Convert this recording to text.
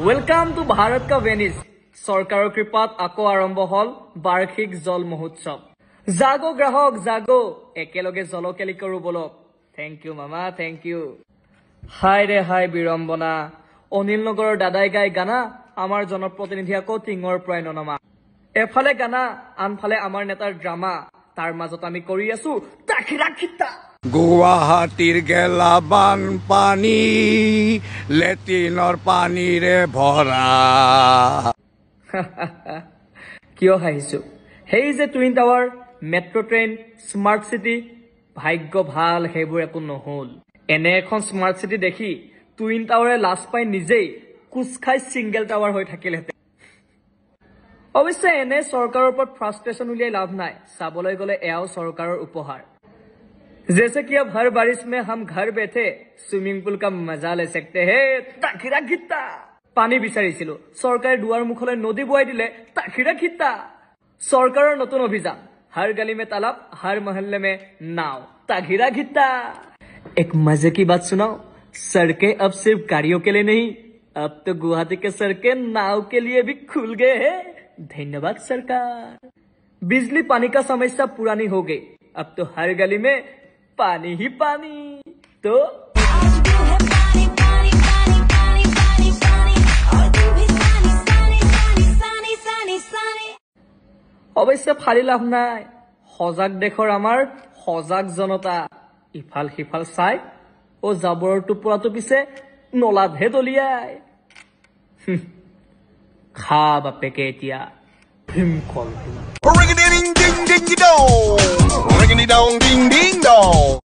welcome to Bharat का Venice सरकार कृपात आको आरम्भ हल बार्षिक जल महोत्सव जागो ग्राहक जागो एकेलगे जलकेली करू बोलक थैंक यू मामा थैंक यू हाय रे हाय विरम्बना अनिल नगৰৰ दादाই গাই গানা আমাৰ জনপ্ৰতিনিধি আকৌ টিঙৰ প্ৰায় ননমা এফালে গানা আনফালে আমাৰ নেতাৰ ড্ৰামা তাৰ মাজত আমি কৰি আছো তাখিৰা খিতা গুৱাহাটীৰ গেলা বানপানী লেট্ৰিনৰ পানীৰে ভৰা কিয় হাঁহিছো সেই যে twin tower metro train smart city ভাগ্য ভাল সেইবোৰ একো নহল এনে এখন স্মাৰ্ট সিটি দেখি টুইন টাৱাৰে লাজ পাই নিজেই কুচ খাই সিঙ্গেল টাৱাৰ হৈ থাকিলহেঁতেন অৱশ্যে এনে চৰকাৰৰ ওপৰত ফ্ৰাষ্ট্ৰেশ্যন উলিয়াই লাভ নাই চাবলৈ গ'লে এয়াও চৰকাৰৰ উপহাৰ जैसे कि अब हर बारिश में हम घर बैठे स्विमिंग पूल का मजा ले सकते हैं ताखिरा खिता पानी বিচাৰিছিলো চৰকাৰে দুৱাৰ মুখলৈ নদী বৱাই দিলে তাখিৰা खिता চৰকাৰৰ নতুন অভিযান हर गली में तालाब हर मोहल्ले में नाव ताखिरा खिता एक मजे की बात सुनाओ सड़कें अब सिर्फ गाड़ियों के लिए नहीं अब तो गुवाहाटी के सड़कें नाव के लिए भी खुल गए हैं धन्यवाद सरकार बिजली पानी का समस्या पुरानी हो गई अब तो हर गली में पानी ही पानी तो অৱশ্যে ফালি লাভ নাই সজাগ দেশৰ আমাৰ সজাগ জনতা ইফাল সিফাল চাই ও জাবৰৰ টুকুৰাটো পিছে নলাতহে দলিয়াই খা বাপেকে এতিয়া ভীমকল ring a ding ding ding dong ring a dong ding ding dong